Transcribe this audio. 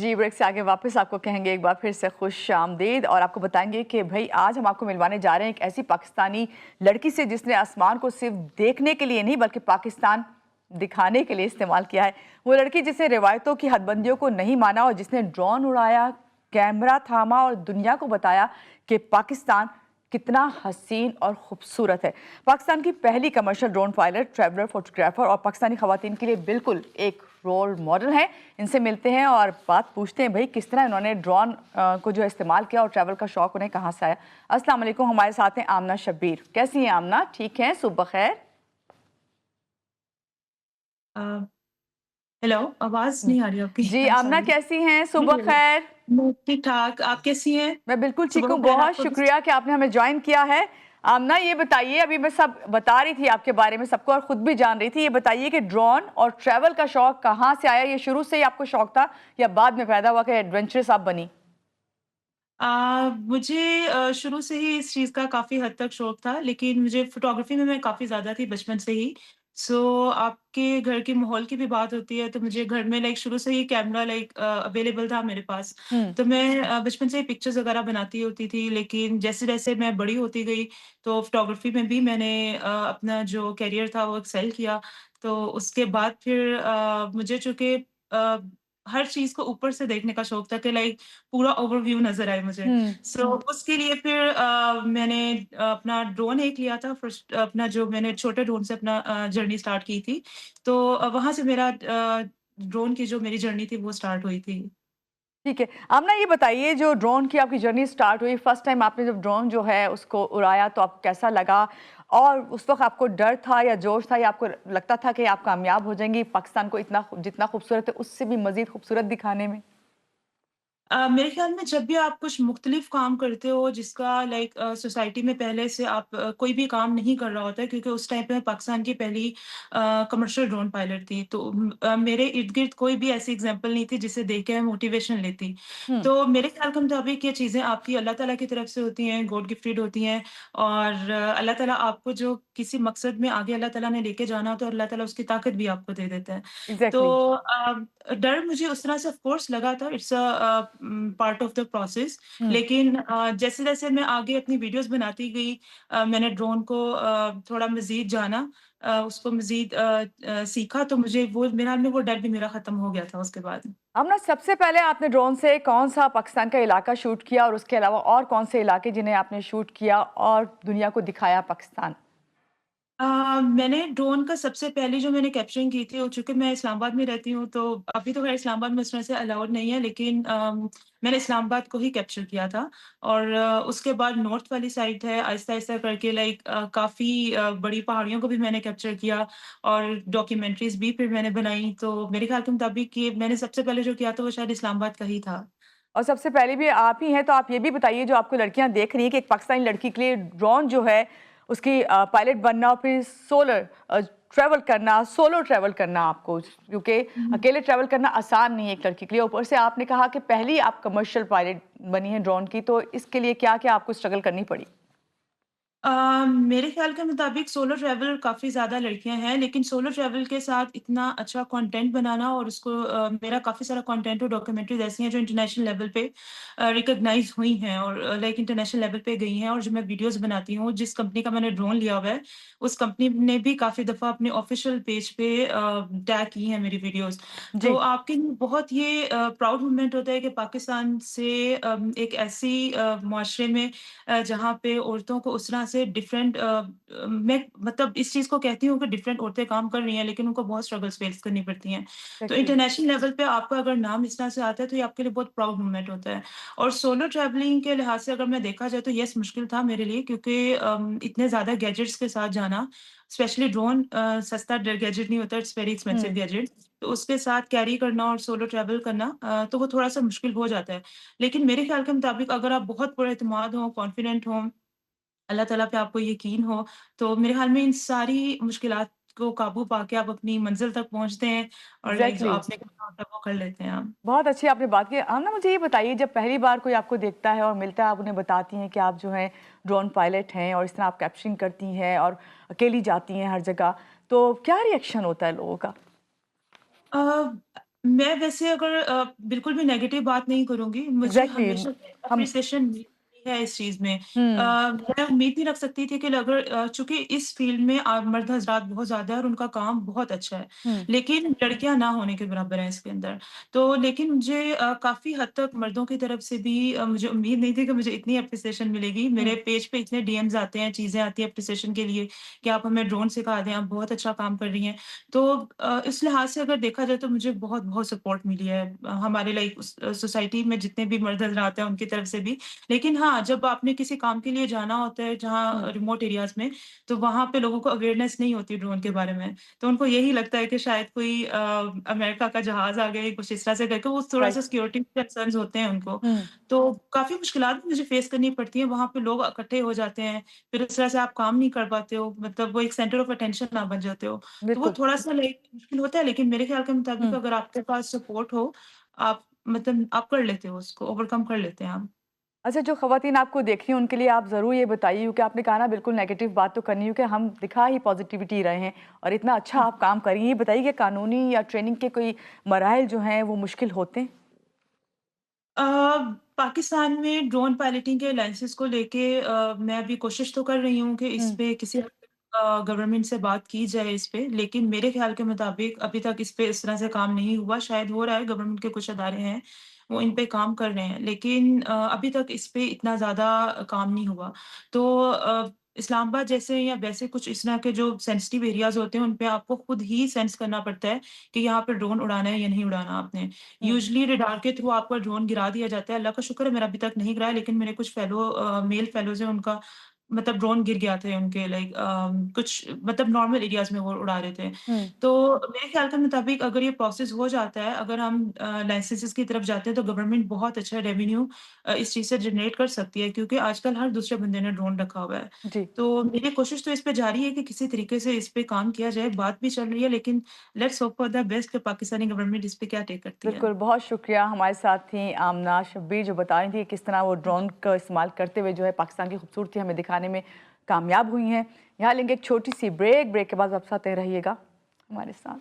जी, break से आगे वापस आपको कहेंगे एक बार फिर से खुश आमदीद और आपको बताएंगे कि भाई आज हम आपको मिलवाने जा रहे हैं एक ऐसी पाकिस्तानी लड़की से जिसने आसमान को सिर्फ देखने के लिए नहीं बल्कि पाकिस्तान दिखाने के लिए इस्तेमाल किया है। वो लड़की जिसने रिवायतों की हदबंदियों को नहीं माना और जिसने ड्रोन उड़ाया, कैमरा थामा और दुनिया को बताया कि पाकिस्तान कितना हसीन और खूबसूरत है। पाकिस्तान की पहली commercial drone pilot, traveller, photographer और पाकिस्तानी खवातीन के लिए बिल्कुल एक रोल मॉडल है। इनसे मिलते हैं और बात पूछते हैं भाई किस तरह इन्होंने ड्रोन को जो इस्तेमाल किया और ट्रैवल का शौक उन्हें कहाँ से आया। अस्सलाम वालेकुम, हमारे साथ हैं आमना शब्बीर। कैसी हैं आमना? ठीक हैं, सुबह खैर। हेलो, आवाज नहीं आ रही आपकी। जी आई आमना, सॉरी। कैसी हैं? जी सुबह बोलिए। खैर। मैं ठीक ठाक, आप कैसी हैं? मैं बिल्कुल ठीक सुबह हूँ, खैर बहुत आपको भी। शुक्रिया कि आपने हमें ज्वाइन किया है। आमना, ये बताइए, अभी मैं सब बता रही थी आपके बारे में सबको और खुद भी जान रही थी, ये बताइए कि ड्रोन और ट्रैवल का शौक कहाँ से आया? ये शुरू से ही आपको शौक था या बाद में पैदा हुआ कि एडवेंचरस आप बनी? मुझे शुरू से ही इस चीज़ का काफ़ी हद तक शौक था, लेकिन मुझे फ़ोटोग्राफ़ी में मैं काफ़ी ज़्यादा थी बचपन से ही। आपके घर के माहौल की भी बात होती है, तो मुझे घर में शुरू से ही कैमरा अवेलेबल था मेरे पास। हम्म। तो मैं बचपन से ही पिक्चर्स वग़ैरह बनाती होती थी, लेकिन जैसे-जैसे मैं बड़ी होती गई, तो फ़ोटोग्राफ़ी में भी मैंने अपना जो करियर था वो एक्सेल किया। तो उसके बाद फिर मुझे चूँकि अ, हर चीज़ को ऊपर से देखने का शौक था कि पूरा ओवरव्यू नज़र आए मुझे। हम्म। उसके लिए फिर मैंने अपना ड्रोन एक लिया था फर्स्ट अपना जो मैंने छोटे ड्रोन से अपना जर्नी स्टार्ट की थी। वहाँ से मेरा ड्रोन की जो मेरी जर्नी थी वो स्टार्ट हुई थी। ठीक है। आप ना ये बताइए, जो ड्रोन की आपकी जर्नी स्टार्ट हुई, फर्स्ट टाइम आपने जब ड्रोन जो है उसको उड़ाया तो आपको कैसा लगा? और उस वक़्त आपको डर था या जोश था या आपको लगता था कि आप कामयाब हो जाएँगी पाकिस्तान को इतना जितना खूबसूरत है उससे भी मज़ीद खूबसूरत दिखाने में? मेरे ख़्याल में जब भी आप कुछ मुख्तलिफ़ काम करते हो जिसका सोसाइटी में पहले से आप कोई भी काम नहीं कर रहा होता है, क्योंकि उस टाइम पे मैं पाकिस्तान की पहली कमर्शियल ड्रोन पायलट थी। मेरे इर्द-गिर्द कोई भी ऐसी एग्ज़ाम्पल नहीं थी जिसे देख के मैं मोटिवेशन लेती। हुँ। तो मेरे ख़्याल के मुताबिक ये चीज़ें आपकी अल्लाह ताला की तरफ से होती हैं, गॉड गिफ्टेड होती हैं। और अल्लाह ताला आपको जो किसी मकसद में आगे अल्लाह ताला ने लेके जाना हो तो अल्लाह ताला उसकी ताकत भी आपको दे देता है। तो एग्ज़ैक्टली। डर मुझे उस तरह से ऑफ कोर्स लगा था, it's part of the process. हुँ। लेकिन जैसे-जैसे मैं आगे अपनी वीडियोज़ बनाती गई, मैंने ड्रोन को थोड़ा मज़ीद जाना, उसको मज़ीद सीखा, तो मुझे वो मेरे ख़्याल में वो डर भी मेरा ख़त्म हो गया था उसके बाद। अब ना सबसे पहले आपने ड्रोन से कौन-सा पाकिस्तान का इलाका शूट किया और उसके अलावा और कौन से इलाके जिन्हें आपने शूट किया और दुनिया को दिखाया पाकिस्तान? मैंने ड्रोन का सबसे पहले जो मैंने कैप्चरिंग की थी, वो चूँकि मैं इस्लामाबाद में रहती हूँ, तो अभी तो ख़ैर इस्लामाबाद में उस तरह से अलाउड नहीं है, लेकिन मैंने इस्लामाबाद को ही कैप्चर किया था। और उसके बाद नॉर्थ वाली साइड है, आहिस्ता-आहिस्ता करके काफ़ी बड़ी पहाड़ियों को भी मैंने कैप्चर किया और डॉक्यूमेंट्रीज़ भी फिर मैंने बनाई। तो मेरे ख़्याल के मुताबिक ये मैंने सबसे पहले जो किया था, वो शायद इस्लामाबाद का ही था। और सबसे पहले भी आप ही हैं, तो आप ये भी बताइए, जो आपको लड़कियां देख रही हैं, कि एक पाकिस्तानी लड़की के लिए ड्रोन जो है उसकी पायलट बनना और फिर ट्रैवल करना, सोलो ट्रैवल करना, आपको क्योंकि अकेले ट्रैवल करना आसान नहीं है एक लड़की के लिए। ऊपर से आपने कहा कि पहली आप कमर्शियल पायलट बनी है ड्रोन की, तो इसके लिए क्या क्या आपको स्ट्रगल करनी पड़ी? मेरे ख़्याल के मुताबिक सोलो ट्रैवल काफ़ी ज़्यादा लड़कियाँ हैं, लेकिन सोलो ट्रैवल के साथ इतना अच्छा कंटेंट बनाना और मेरा काफ़ी सारा कंटेंट और डॉक्यूमेंट्रीज़ ऐसी हैं जो इंटरनेशनल लेवल पे रिकॉग्नाइज़ हुई हैं और इंटरनेशनल लेवल पे गई हैं। और जो मैं वीडियोज़ बनाती हूँ, जिस कंपनी का मैंने ड्रोन लिया हुआ है, उस कंपनी ने भी काफ़ी दफ़ा अपने ऑफ़िशियल पेज पे टैग की हैं मेरी वीडियोज़। तो जी। आपके लिए बहुत ये प्राउड मोमेंट होता है कि पाकिस्तान से एक ऐसी मुआशरे में जहाँ पे औरतों को उस तरह से मैं मतलब इस चीज़ को कहती हूँ कि डिफरेंट औरतें काम कर रही हैं, लेकिन उनको बहुत स्ट्रगल्स फेस करनी पड़ती हैं। तो एग्जैक्टली। इंटरनेशनल लेवल पे आपका अगर नाम इस तरह से आता है, तो ये आपके लिए बहुत प्राउड मोमेंट होता है। और सोलो ट्रैवलिंग के लिहाज से अगर मैं देखा जाए, तो येस मुश्किल था मेरे लिए, क्योंकि इतने ज़्यादा गैजेट्स के साथ जाना, स्पेशली ड्रोन सस्ता गैजेट नहीं होता, it's very expensive hmm. Gadget. तो उसके साथ कैरी करना और सोलो ट्रैवल करना, तो वो थोड़ा-सा मुश्किल हो जाता है। लेकिन मेरे ख़्याल के मुताबिक अगर आप बहुत पुरएतमाद हों, कॉन्फिडेंट हों, अल्लाह ताला पे आपको यकीन हो, तो मेरे ख़्याल में इन सारी मुश्किलात को काबू पाके आप अपनी मंज़िल तक पहुँचते हैं और जो एग्जैक्टली। आपने करना होता है वो कर लेते हैं आप। बहुत अच्छी आपने बात की। हम ना, मुझे ये बताइए, जब पहली बार कोई आपको देखता है और मिलता है, आप उन्हें बताती हैं कि आप जो हैं ड्रोन पायलट हैं और इस तरह आप कैप्चरिंग करती हैं और अकेली जाती हैं हर जगह, तो क्या रिएक्शन होता है लोगों का? अ, मैं वैसे अगर बिल्कुल भी नेगेटिव बात नहीं करूँगी, मुझे एग्ज़ैक्टली हमेशा से हम एप्रिसिएशन मिली है इस चीज़ में। हुँ, मैं उम्मीद नहीं रख सकती थी कि अगर चूँकि इस फ़ील्ड में मर्द हज़रात बहुत ज़्यादा है और उनका काम बहुत अच्छा है, हुँ, लेकिन लड़कियाँ ना होने के बराबर हैं इसके अंदर। तो लेकिन मुझे काफ़ी हद तक मर्दों की तरफ से भी मुझे उम्मीद नहीं थी कि मुझे इतनी एप्रिसिएशन मिलेगी। मेरे हुँ, पेज पे इतने डीएम्स आते हैं, चीज़ें आती हैं एप्रिसिएशन के लिए कि आप हमें ड्रोन सिखा दें, आप बहुत अच्छा काम कर रही हैं। तो इस लिहाज से अगर देखा जाए तो मुझे बहुत-बहुत सपोर्ट मिली है हमारे लाइक सोसाइटी में जितने भी मर्द हज़रात हैं उनकी तरफ से भी। लेकिन हाँ, जब आपने किसी काम के लिए जाना होता है हुँ, जहाँ रिमोट एरियाज़ में, तो वहाँ पे लोगों को अवेयरनेस नहीं होती ड्रोन के बारे में। तो उनको यही लगता है कि शायद कोई अमेरिका का जहाज़ आ गया या कुछ इस तरह से करके वो थोड़ा-सा राइट, सिक्योरिटी कंसर्न्स होते हैं उनको। हुँ, तो काफ़ी मुश्किलात भी मुझे फेस करनी पड़ती हैं, वहाँ पे लोग इकट्ठे हो जाते हैं, फिर उस तरह से आप काम नहीं कर पाते हो, मतलब वो एक सेंटर ऑफ अटेंशन आप बन जाते हो। तो वो बिल्कुल, थोड़ा-सा लाइक मुश्किल होता है, लेकिन मेरे ख़्याल के मुताबिक हुँ। अगर आपके पास सपोर्ट हो, आप मतलब आप कर लेते हो उसको, ओवरकम कर लेते हैं आप। अच्छा, जो ख़वातीन आपको देख रही हैं, उनके लिए आप ज़रूर ये बताइए क्योंकि आपने कहा ना बिल्कुल नेगेटिव बात तो करनी है क्योंकि हम दिखा ही पॉज़िटिविटी रहे हैं और इतना अच्छा आप काम कर रही हैं। ये बताइए कि कानूनी या ट्रेनिंग के कोई मराहिल जो हैं, वो मुश्किल होते हैं? अ, पाकिस्तान में ड्रोन पायलटिंग के लाइसेंस को लेके मैं अभी कोशिश तो कर रही हूँ कि इस हुँ, पे किसी हद तक गवर्नमेंट से बात की जाए इस पे, लेकिन मेरे ख़्याल के मुताबिक अभी तक इस पे इस तरह से काम नहीं हुआ। शायद हो रहा है, गवर्नमेंट के कुछ अदारे हैं, वो इन पे काम कर रहे हैं, लेकिन अभी तक इस पे इतना ज़्यादा काम नहीं हुआ। तो इस्लामाबाद जैसे या वैसे कुछ इस तरह के जो सेंसिटिव एरियाज़ होते हैं, उन पे आपको खुद ही सेंस करना पड़ता है कि यहाँ पे ड्रोन उड़ाना है या नहीं उड़ाना आपने। हुँ, यूजुअली रडार के थ्रू आपका ड्रोन गिरा दिया जाता है। अल्लाह का शुक्र है मेरा अभी तक नहीं गिरा है, लेकिन मेरे कुछ मेल फेलोज़ हैं उनका मतलब ड्रोन गिर गया था उनके लाइक कुछ मतलब नॉर्मल एरियाज़ में वो उड़ा रहे थे। हुँ, तो मेरे ख़्याल के मुताबिक अगर ये प्रोसेस हो जाता है, अगर हम लाइसेंसेस की तरफ जाते हैं तो गवर्नमेंट बहुत अच्छा रेवेन्यू इस चीज़ से जनरेट कर सकती है क्योंकि आजकल हर दूसरे बंदे ने ड्रोन रखा हुआ है। जी। तो मेरी कोशिश तो इस पे जारी है कि किसी तरीके से इस पे काम किया जाए, बात भी चल रही है लेकिन let's hope for the best कि पाकिस्तानी गवर्नमेंट इस पे क्या टेक करती है। बिल्कुल, बहुत शुक्रिया। हमारे साथ थी आमना शब्बीर जो बता रही थी किस तरह वो ड्रोन का इस्तेमाल करते हुए जो है पाकिस्तान की खूबसूरती हमें दिखाने में कामयाब हुई हैं। यहाँ लेंगे एक छोटी-सी ब्रेक, ब्रेक के बाद आप साथ रहिएगा हमारे साथ।